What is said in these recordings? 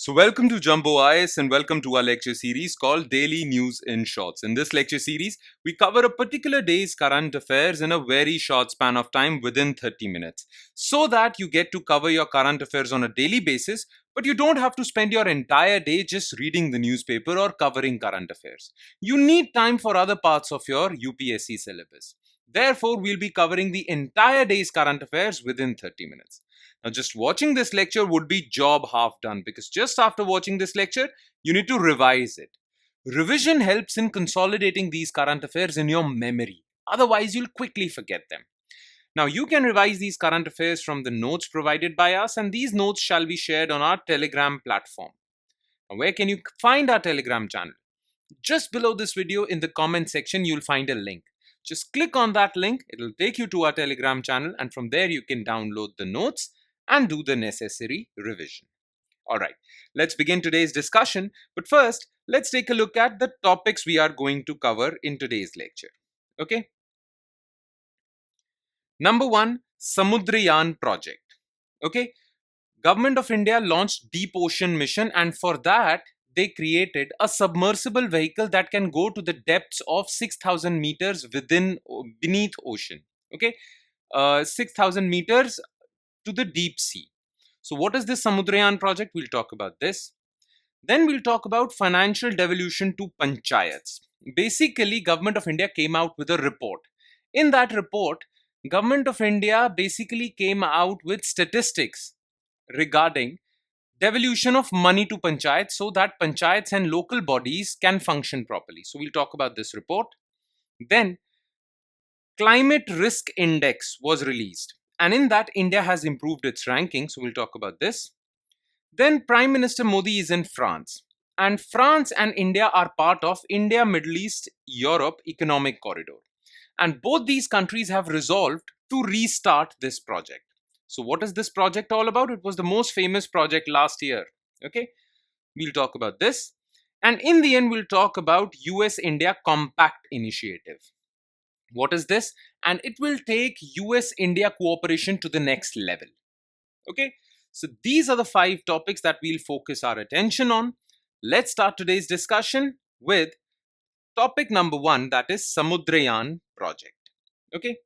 So, welcome to Jumbo IS and welcome to our lecture series called Daily News in Shorts. In this lecture series, we cover a particular day's current affairs in a very short span of time within 30 minutes so that you get to cover your current affairs on a daily basis, but you don't have to spend your entire day just reading the newspaper or covering current affairs. You need time for other parts of your UPSC syllabus. Therefore, we'll be covering the entire day's current affairs within 30 minutes. Now, just watching this lecture would be job half done because just after watching this lecture, you need to revise it. Revision helps in consolidating these current affairs in your memory. Otherwise, you'll quickly forget them. Now, you can revise these current affairs from the notes provided by us, and these notes shall be shared on our Telegram platform. Now, where can you find our Telegram channel? Just below this video in the comment section, you'll find a link. Just click on that link, it'll take you to our Telegram channel, and from there you can download the notes and do the necessary revision. Alright, let's begin today's discussion. But first, let's take a look at the topics we are going to cover in today's lecture. Okay. Number 1, SAMUDRAYAAN Project. Okay. Government of India launched Deep Ocean Mission, and for that, they created a submersible vehicle that can go to the depths of 6,000 meters beneath ocean. Okay. 6,000 meters to the deep sea. So what is this SAMUDRAYAAN project? We'll talk about this. Then we'll talk about financial devolution to Panchayats. Basically, Government of India came out with a report. In that report, Government of India basically came out with statistics regarding devolution of money to Panchayats so that Panchayats and local bodies can function properly. So we'll talk about this report. Then Climate Risk Index was released. And in that, India has improved its ranking. So we'll talk about this. Then Prime Minister Modi is in France. And France and India are part of India, Middle East, Europe Economic Corridor. And both these countries have resolved to restart this project. So what is this project all about? It was the most famous project last year. Okay. We'll talk about this. And in the end, we'll talk about US-India Compact Initiative. What is this? And it will take US-India cooperation to the next level. Okay, so these are the 5 topics that we'll focus our attention on. Let's start today's discussion with topic number 1, that is SAMUDRAYAAN Project. Okay,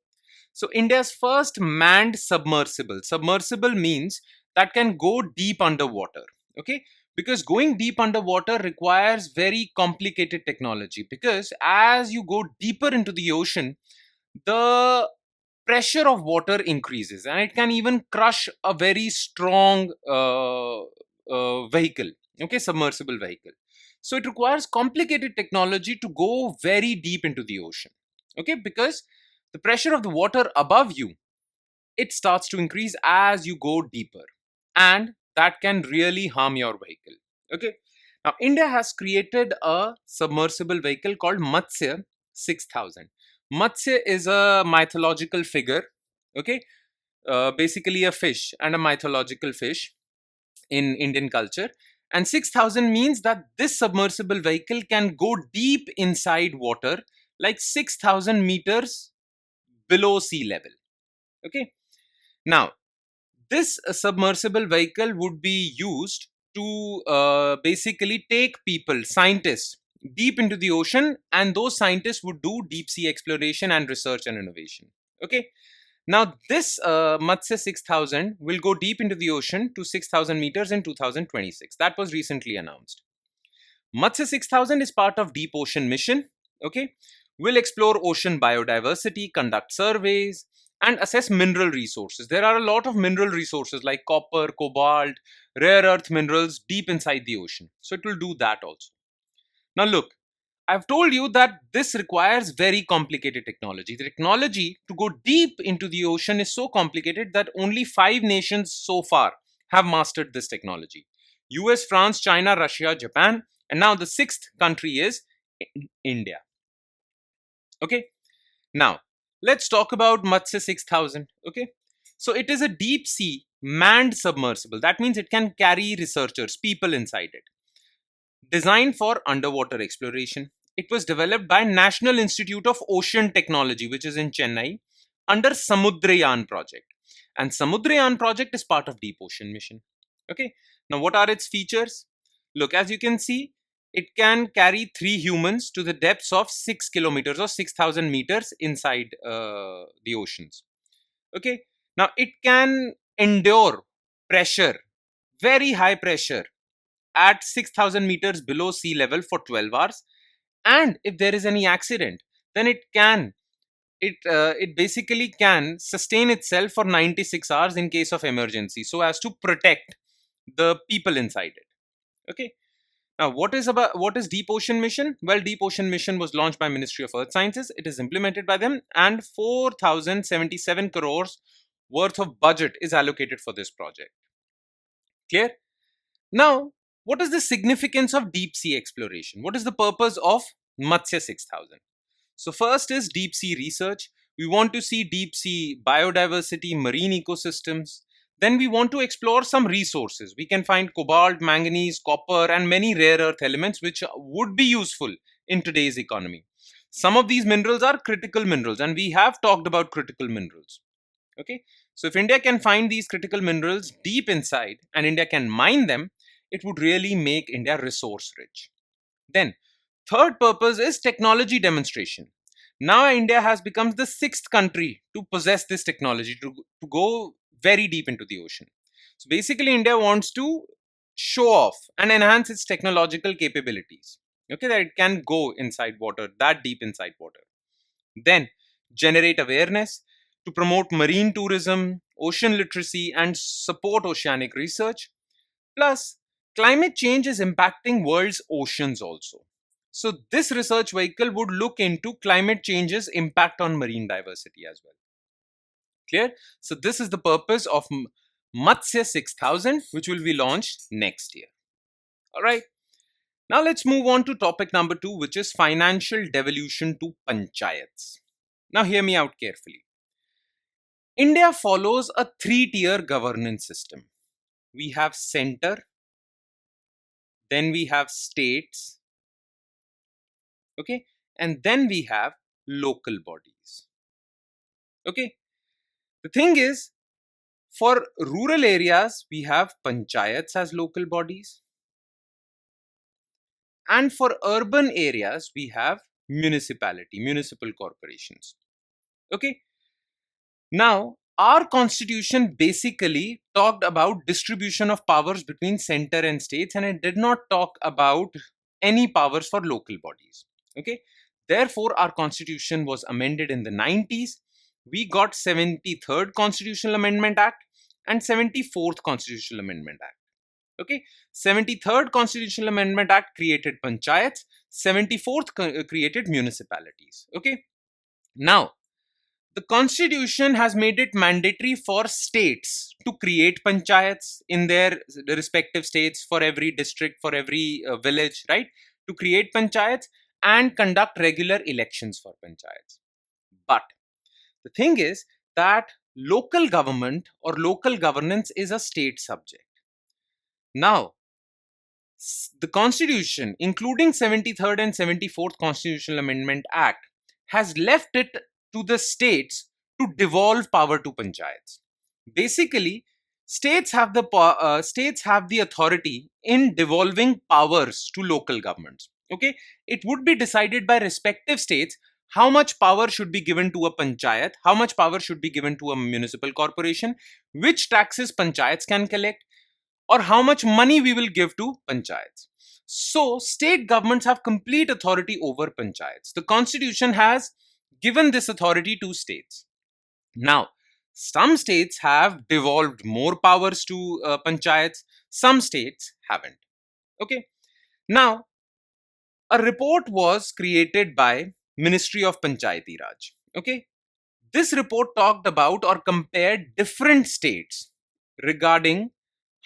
so India's first manned submersible. Submersible means that can go deep underwater. Okay, because going deep underwater requires very complicated technology, because as you go deeper into the ocean, the pressure of water increases and it can even crush a very strong vehicle, okay, submersible vehicle. So it requires complicated technology to go very deep into the ocean, okay, because the pressure of the water above you, it starts to increase as you go deeper, and that can really harm your vehicle. Okay, now India has created a submersible vehicle called Matsya 6000. Matsya is a mythological figure, okay, basically a fish and a mythological fish in Indian culture. And 6000 means that this submersible vehicle can go deep inside water, like 6,000 meters below sea level. Okay, now this submersible vehicle would be used to basically take people, scientists, deep into the ocean, and those scientists would do deep sea exploration and research and innovation. Okay, now this Matsya 6000 will go deep into the ocean to 6,000 meters in 2026. That was recently announced. Matsya 6000 is part of Deep Ocean Mission. Okay, will explore ocean biodiversity, conduct surveys, and assess mineral resources. There are a lot of mineral resources like copper, cobalt, rare earth minerals deep inside the ocean. So it will do that also. Now look, I've told you that this requires very complicated technology. The technology to go deep into the ocean is so complicated that only 5 nations so far have mastered this technology. US, France, China, Russia, Japan, and now the 6th country is India. Okay, now let's talk about Matsya 6000. Okay, so it is a deep sea manned submersible. That means it can carry researchers, people inside it. Designed for underwater exploration. It was developed by National Institute of Ocean Technology, which is in Chennai, under SAMUDRAYAAN Project. And SAMUDRAYAAN Project is part of Deep Ocean Mission. Okay, now what are its features? Look, as you can see, it can carry 3 humans to the depths of 6 kilometers or 6,000 meters inside the oceans. Okay, now it can endure pressure, very high pressure, at 6,000 meters below sea level for 12 hours. And if there is any accident, then it basically can sustain itself for 96 hours in case of emergency, so as to protect the people inside it. Okay. Now, what is Deep Ocean Mission? Well, Deep Ocean Mission was launched by Ministry of Earth Sciences. It is implemented by them, and 4,077 crores worth of budget is allocated for this project. Clear? Now, what is the significance of deep sea exploration? What is the purpose of Matsya 6000? So first is deep sea research. We want to see deep sea biodiversity, marine ecosystems. Then we want to explore some resources. We can find cobalt, manganese, copper, and many rare earth elements which would be useful in today's economy. Some of these minerals are critical minerals, and we have talked about critical minerals. Okay, so if India can find these critical minerals deep inside and India can mine them, it would really make India resource rich. Then, third purpose is technology demonstration. Now, India has become the sixth country to possess this technology to go very deep into the ocean. So, basically, India wants to show off and enhance its technological capabilities. Okay, that it can go inside water, that deep inside water. Then, generate awareness to promote marine tourism, ocean literacy, and support oceanic research. Plus, climate change is impacting world's oceans also. So this research vehicle would look into climate change's impact on marine diversity as well. Clear? So this is the purpose of Matsya 6000, which will be launched next year. All right. Now let's move on to topic number 2, which is financial devolution to panchayats. Now hear me out carefully. India follows a 3-tier governance system. We have center, then we have states, okay, and then we have local bodies. Okay, the thing is, for rural areas we have panchayats as local bodies, and for urban areas we have municipal corporations. Okay, now our constitution basically talked about distribution of powers between center and states, and it did not talk about any powers for local bodies. Okay, therefore our constitution was amended in the 90s. We got 73rd Constitutional Amendment Act and 74th Constitutional Amendment Act. Okay, 73rd Constitutional Amendment Act created panchayats, 74th created municipalities. Okay, now the constitution has made it mandatory for states to create panchayats in their respective states, for every district, for every village, right? To create panchayats and conduct regular elections for panchayats. But the thing is that local government or local governance is a state subject. Now, the constitution, including 73rd and 74th Constitutional Amendment Act, has left it to the states to devolve power to panchayats. Basically, states have the authority in devolving powers to local governments. Okay, it would be decided by respective states how much power should be given to a panchayat, how much power should be given to a municipal corporation, which taxes panchayats can collect, or how much money we will give to panchayats. So, state governments have complete authority over panchayats. The constitution has given this authority to states. Now, some states have devolved more powers to panchayats, some states haven't. Okay. Now, a report was created by Ministry of Panchayati Raj. Okay. This report talked about or compared different states regarding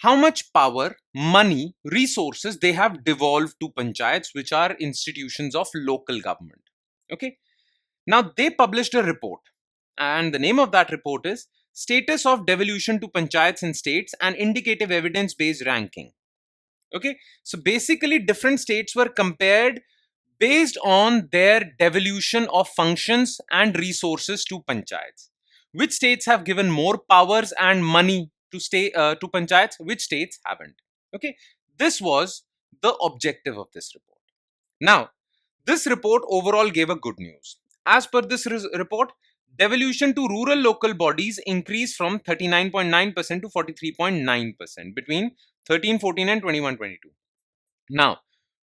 how much power, money, resources they have devolved to panchayats, which are institutions of local government. Okay. Now, they published a report, and the name of that report is Status of Devolution to Panchayats in States and Indicative Evidence Based Ranking. Okay, so basically, different states were compared based on their devolution of functions and resources to panchayats. Which states have given more powers and money to panchayats, which states haven't. Okay, this was the objective of this report. Now, this report overall gave a good news. As per this report, devolution to rural local bodies increased from 39.9% to 43.9% between 13-14 and 21-22. Now,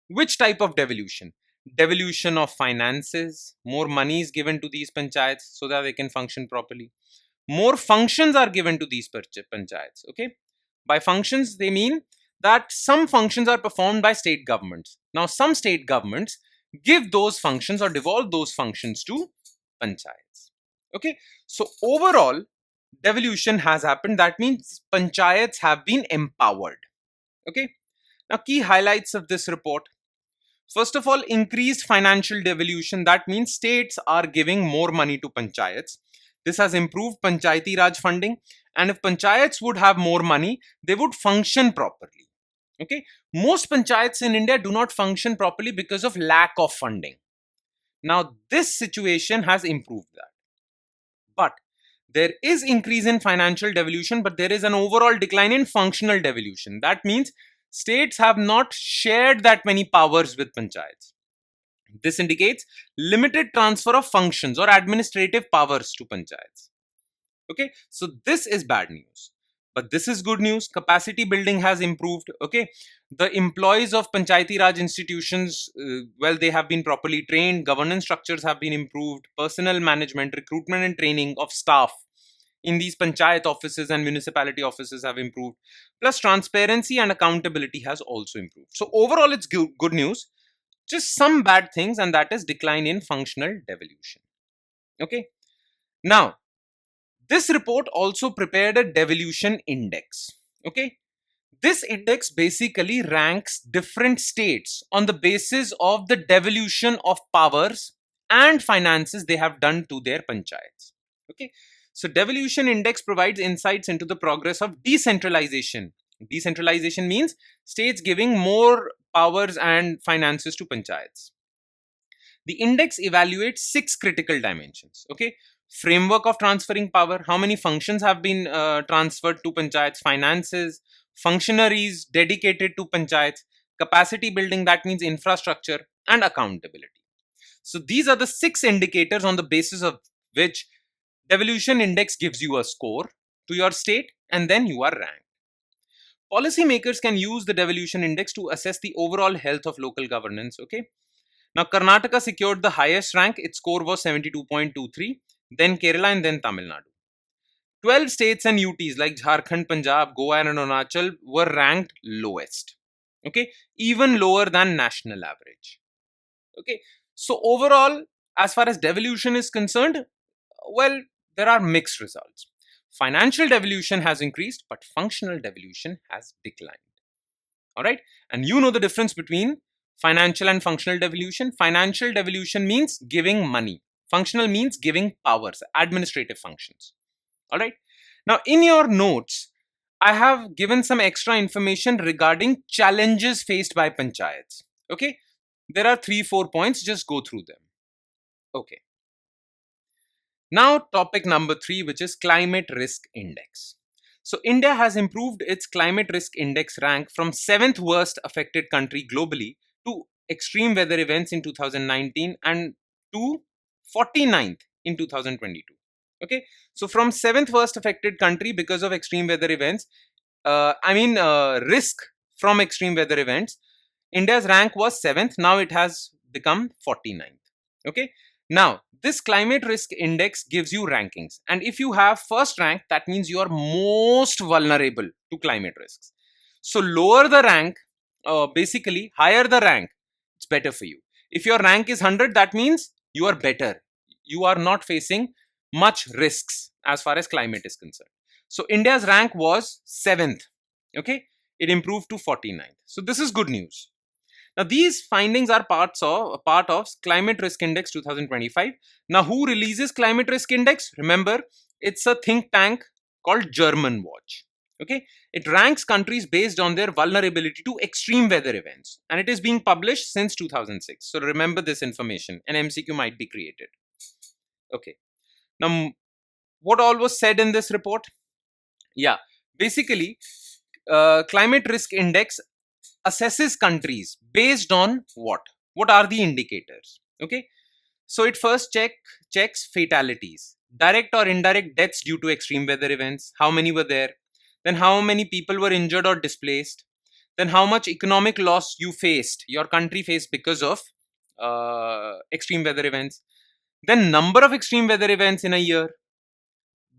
which type of devolution? Devolution of finances, more money is given to these panchayats so that they can function properly. More functions are given to these panchayats. Okay, by functions they mean that some functions are performed by state governments. Now, some state governments give those functions or devolve those functions to panchayats. Okay, so overall devolution has happened. That means panchayats have been empowered. Okay, now key highlights of this report. First of all, increased financial devolution. That means states are giving more money to panchayats. This has improved Panchayati Raj funding, and if panchayats would have more money, they would function properly. Okay, most panchayats in India do not function properly because of lack of funding. Now, this situation has improved that. But there is increase in financial devolution, but there is an overall decline in functional devolution. That means states have not shared that many powers with panchayats. This indicates limited transfer of functions or administrative powers to panchayats. Okay, so this is bad news. But this is good news. Capacity building has improved. Okay, the employees of Panchayati Raj institutions, well, they have been properly trained. Governance structures have been improved. Personnel management, recruitment and training of staff in these panchayat offices and municipality offices have improved. Plus, transparency and accountability has also improved. So overall, it's good news. Just some bad things, and that is decline in functional devolution. Okay. Now, this report also prepared a devolution index. Okay. This index basically ranks different states on the basis of the devolution of powers and finances they have done to their panchayats. Okay. So devolution index provides insights into the progress of decentralization. Decentralization means states giving more powers and finances to panchayats. The index evaluates 6 critical dimensions. Okay, framework of transferring power, how many functions have been transferred to panchayats, finances, functionaries dedicated to panchayats, capacity building, that means infrastructure, and accountability. So these are the 6 indicators on the basis of which devolution index gives you a score to your state, and then you are ranked. Policymakers can use the devolution index to assess the overall health of local governance. Okay. Now, Karnataka secured the highest rank. Its score was 72.23. Then Kerala and then Tamil Nadu. 12 states and UTs like Jharkhand, Punjab, Goa and Arunachal were ranked lowest. Okay. Even lower than national average. Okay. So overall, as far as devolution is concerned, well, there are mixed results. Financial devolution has increased, but functional devolution has declined. All right. And you know the difference between financial and functional devolution. Financial devolution means giving money. Functional means giving powers, administrative functions. All right. Now, in your notes, I have given some extra information regarding challenges faced by panchayats. Okay. There are 3-4 points. Just go through them. Okay. Now, topic number 3, which is climate risk index. So, India has improved its climate risk index rank from 7th worst affected country globally to extreme weather events in 2019 and to 49th in 2022. Okay, so from 7th worst affected country because of extreme weather events, risk from extreme weather events, India's rank was 7th. Now it has become 49th. Okay. Now, this climate risk index gives you rankings. And if you have first rank, that means you are most vulnerable to climate risks. So lower the rank, basically higher the rank, it's better for you. If your rank is 100, that means you are better. You are not facing much risks as far as climate is concerned. So India's rank was 7th. Okay. It improved to 49th. So this is good news. Now, these findings are part of Climate Risk Index 2025. Now, who releases Climate Risk Index? Remember, it's a think tank called German Watch. Okay, it ranks countries based on their vulnerability to extreme weather events, and it is being published since 2006. So remember this information. An MCQ might be created. Okay. Now, what all was said in this report? Yeah, basically, Climate Risk Index assesses countries based on what? What are the indicators? Okay. So it first checks fatalities, direct or indirect deaths due to extreme weather events. How many were there? Then how many people were injured or displaced? Then how much economic loss your country faced because of extreme weather events. Then number of extreme weather events in a year.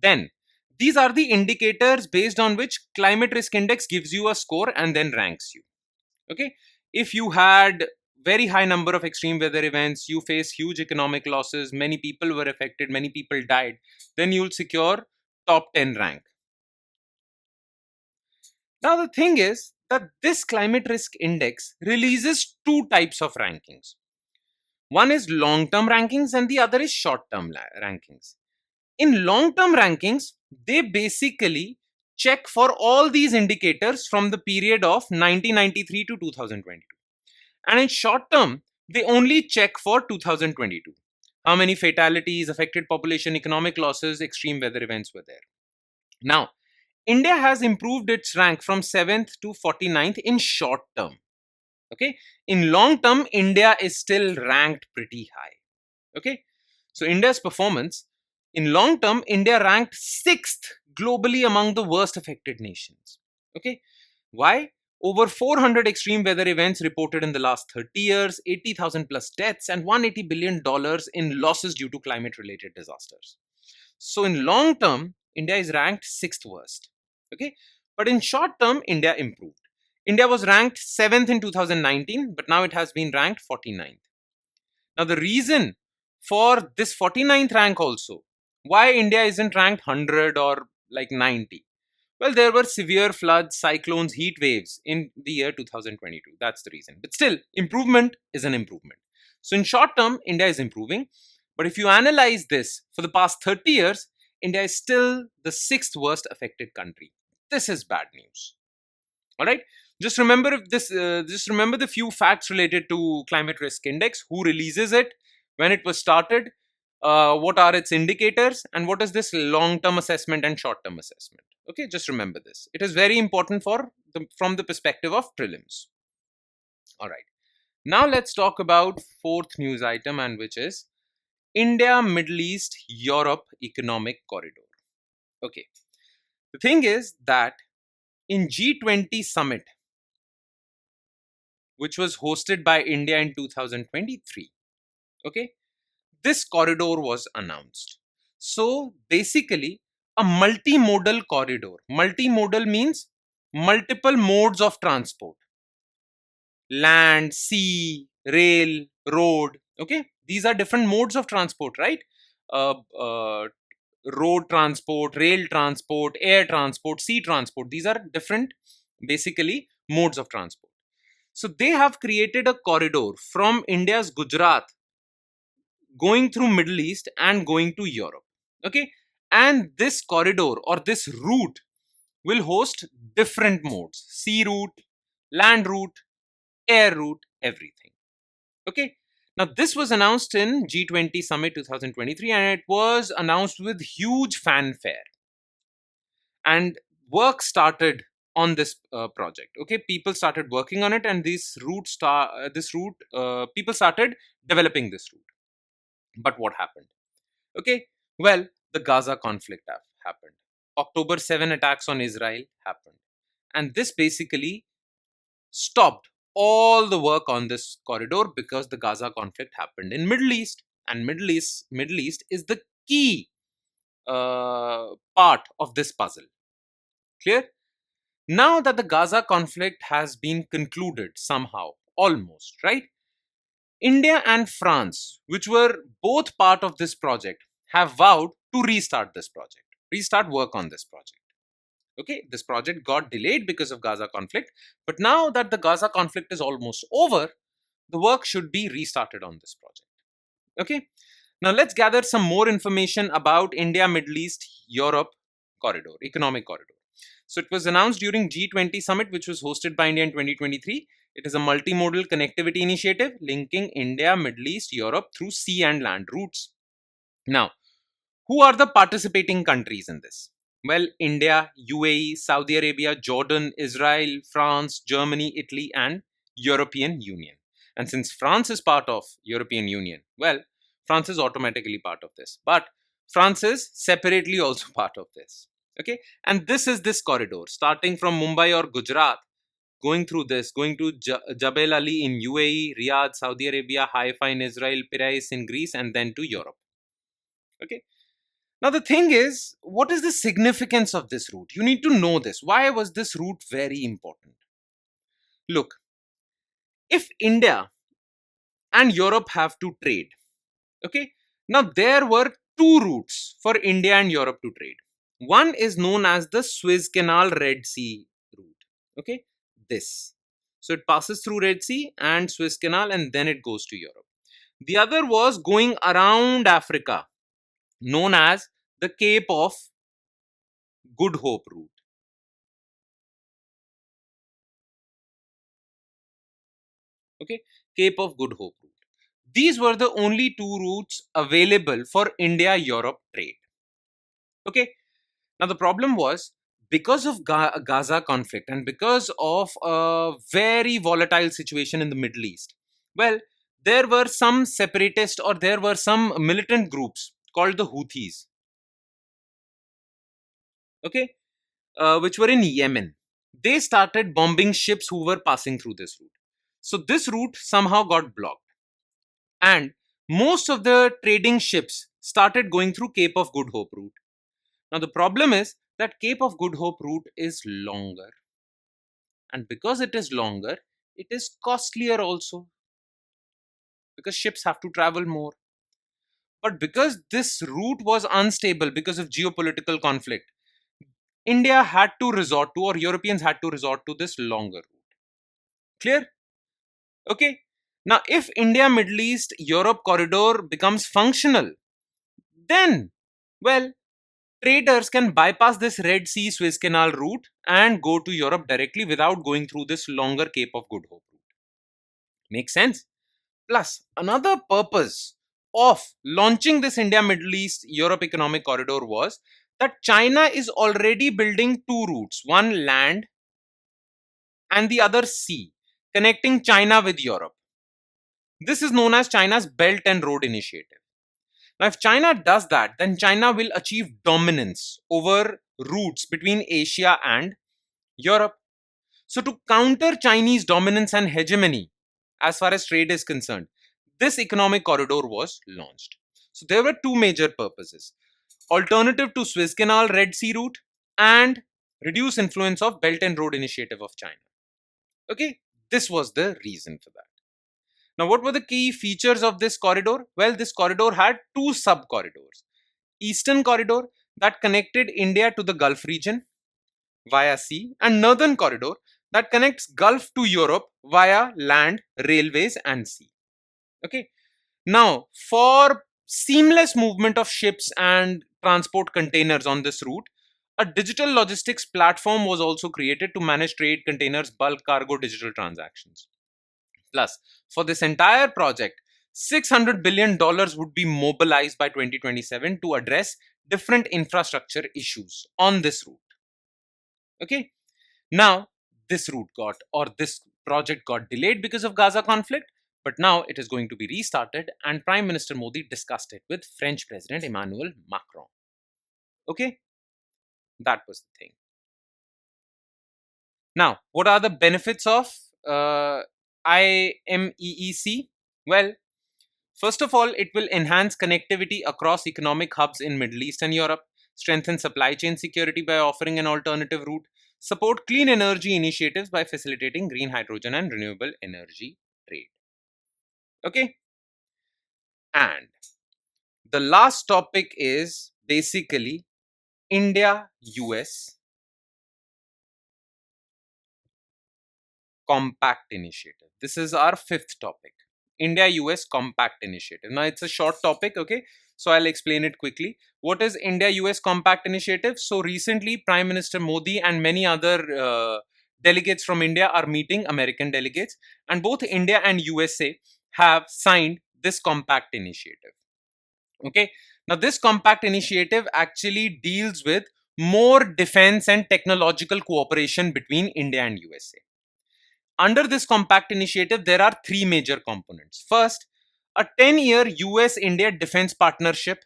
Then these are the indicators based on which climate risk index gives you a score and then ranks you. Okay, if you had very high number of extreme weather events, you face huge economic losses, many people were affected, many people died, then you'll secure top 10 rank. Now the thing is that this climate risk index releases two types of rankings. One is long term rankings and the other is short term rankings. In long term rankings, they basically check for all these indicators from the period of 1993 to 2022. And in short term, they only check for 2022. How many fatalities, affected population, economic losses, extreme weather events were there. Now, India has improved its rank from 7th to 49th in short term. Okay. In long term, India is still ranked pretty high. Okay. So India's performance, in long term, India ranked 6th globally among the worst affected nations. Okay. Why? Over 400 extreme weather events reported in the last 30 years, 80,000 plus deaths, and $180 billion in losses due to climate related disasters. So, in long term, India is ranked 6th worst. Okay. But in short term, India improved. India was ranked 7th in 2019, but now it has been ranked 49th. Now, the reason for this 49th rank also, why India isn't ranked 100 or like 90? Well, there were severe floods, cyclones, heat waves in the year 2022. That's the reason. But still, improvement is an improvement. So, in short term, India is improving. But if you analyze this for the past 30 years, India is still the 6th worst affected country. This is bad news. All right. Just remember the few facts related to climate risk index. Who releases it? When it was started? What are its indicators? And what is this long-term assessment and short-term assessment? Okay, just remember this. It is very important from the perspective of prelims. All right. Now let's talk about fourth news item, and which is India, Middle East, Europe Economic Corridor. Okay. The thing is that in G20 summit, which was hosted by India in 2023, okay, this corridor was announced. So basically, a multimodal corridor. Multimodal means multiple modes of transport: land, sea, rail, road. Okay, these are different modes of transport, right? Uh, uh, Road transport, rail transport, air transport, sea transport. These are different, basically, modes of transport. So they have created a corridor from India's Gujarat going through Middle East and going to Europe. Okay, and this corridor or this route will host different modes: sea route, land route, air route, everything. Okay, now this was announced in G20 Summit 2023, and it was announced with huge fanfare. And work started on this project. Okay, people started working on it, and people started developing this route. But what happened? Okay, well, the Gaza conflict happened. October 7 attacks on Israel happened. And this basically stopped all the work on this corridor because the Gaza conflict happened in Middle East. And Middle East is the key part of this puzzle. Clear? Now that the Gaza conflict has been concluded somehow, almost, right? India and France, which were both part of this project, have vowed to restart work on this project. Okay, this project got delayed because of Gaza conflict, but now that the Gaza conflict is almost over, the work should be restarted on this project. Okay, now let's gather some more information about India, Middle East, Europe corridor, economic corridor. So it was announced during G20 summit, which was hosted by India in 2023. It is a multimodal connectivity initiative linking India, Middle East, Europe through sea and land routes. Now, who are the participating countries in this? Well, India, UAE, Saudi Arabia, Jordan, Israel, France, Germany, Italy, and European Union. And since France is part of European Union, well, France is automatically part of this. But France is separately also part of this. Okay, and this is this corridor starting from Mumbai or Gujarat, going through this, going to Jebel Ali in UAE, Riyadh, Saudi Arabia, Haifa in Israel, Piraeus in Greece, and then to Europe. Okay, now, the thing is, what is the significance of this route? You need to know this. Why was this route very important? Look, if India and Europe have to trade, okay, now there were two routes for India and Europe to trade. One is known as the Suez Canal Red Sea route, okay, this. So it passes through Red Sea and Suez Canal and then it goes to Europe. The other was going around Africa, known as the Cape of Good Hope route. Okay, Cape of Good Hope route. These were the only two routes available for India Europe trade. Okay, now the problem was because of Gaza conflict and because of a very volatile situation in the Middle East. Well, there were some separatist or there were some militant groups called the Houthis, okay, which were in Yemen. They started bombing ships who were passing through this route. So this route somehow got blocked. And most of the trading ships started going through Cape of Good Hope route. Now the problem is that Cape of Good Hope route is longer, and because it is longer, it is costlier also, because ships have to travel more. But because this route was unstable because of geopolitical conflict, India had to resort to, or Europeans had to resort to, this longer route. Clear? Okay, now if India Middle East Europe corridor becomes functional, then, well, traders can bypass this Red Sea Suez Canal route and go to Europe directly without going through this longer Cape of Good Hope route. Makes sense? Plus, another purpose of launching this India Middle East Europe economic corridor was that China is already building two routes, one land and the other sea, connecting China with Europe. This is known as China's Belt and Road Initiative. Now, if China does that, then China will achieve dominance over routes between Asia and Europe. So, to counter Chinese dominance and hegemony as far as trade is concerned, this economic corridor was launched. So, there were two major purposes: alternative to Suez Canal Red Sea route and reduce influence of Belt and Road Initiative of China. Okay, this was the reason for that. Now, what were the key features of this corridor? Well, this corridor had two sub-corridors. Eastern corridor that connected India to the Gulf region via sea, and Northern corridor that connects Gulf to Europe via land, railways and sea. Okay. Now, for seamless movement of ships and transport containers on this route, a digital logistics platform was also created to manage trade, containers, bulk cargo, digital transactions. Plus, for this entire project, $600 billion would be mobilized by 2027 to address different infrastructure issues on this route. Okay. Now, this route got, or this project got delayed because of Gaza conflict, but now it is going to be restarted, and Prime Minister Modi discussed it with French President Emmanuel Macron. Okay. That was the thing. Now, what are the benefits of IMEEC? Well, first of all, it will enhance connectivity across economic hubs in Middle East and Europe, strengthen supply chain security by offering an alternative route, support clean energy initiatives by facilitating green hydrogen and renewable energy trade. Okay? And the last topic is basically India US Compact Initiative. This is our fifth topic. India US Compact Initiative. Now, it's a short topic, okay? So, I'll explain it quickly. What is India US Compact Initiative? So, recently, Prime Minister Modi and many other delegates from India are meeting American delegates, and both India and USA have signed this Compact Initiative. Okay? Now, this Compact Initiative actually deals with more defense and technological cooperation between India and USA. Under this compact initiative, there are three major components. First, a 10-year US-India defense partnership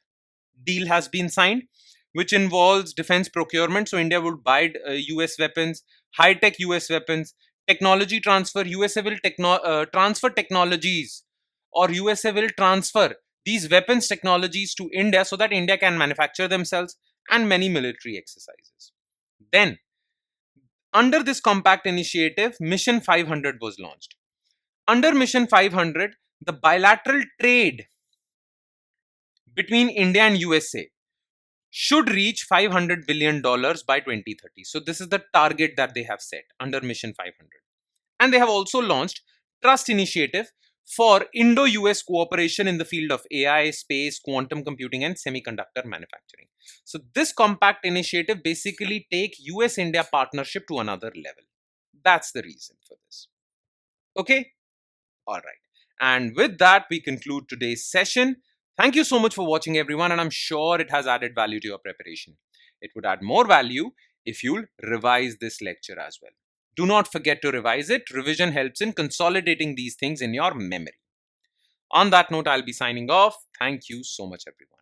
deal has been signed, which involves defense procurement. So India would buy US weapons, high-tech US weapons, technology transfer. USA will transfer technologies, or USA will transfer these weapons technologies to India so that India can manufacture themselves, and many military exercises. Then, under this compact initiative, Mission 500 was launched. Under Mission 500, the bilateral trade between India and USA should reach $500 billion by 2030. So this is the target that they have set under Mission 500. And they have also launched Trust Initiative for Indo-US cooperation in the field of AI, space, quantum computing, and semiconductor manufacturing. So this compact initiative basically take US-India partnership to another level. That's the reason for this. Okay? All right. And with that, we conclude today's session. Thank you so much for watching, everyone, and I'm sure it has added value to your preparation. It would add more value if you'll revise this lecture as well. Do not forget to revise it. Revision helps in consolidating these things in your memory. On that note, I'll be signing off. Thank you so much, everyone.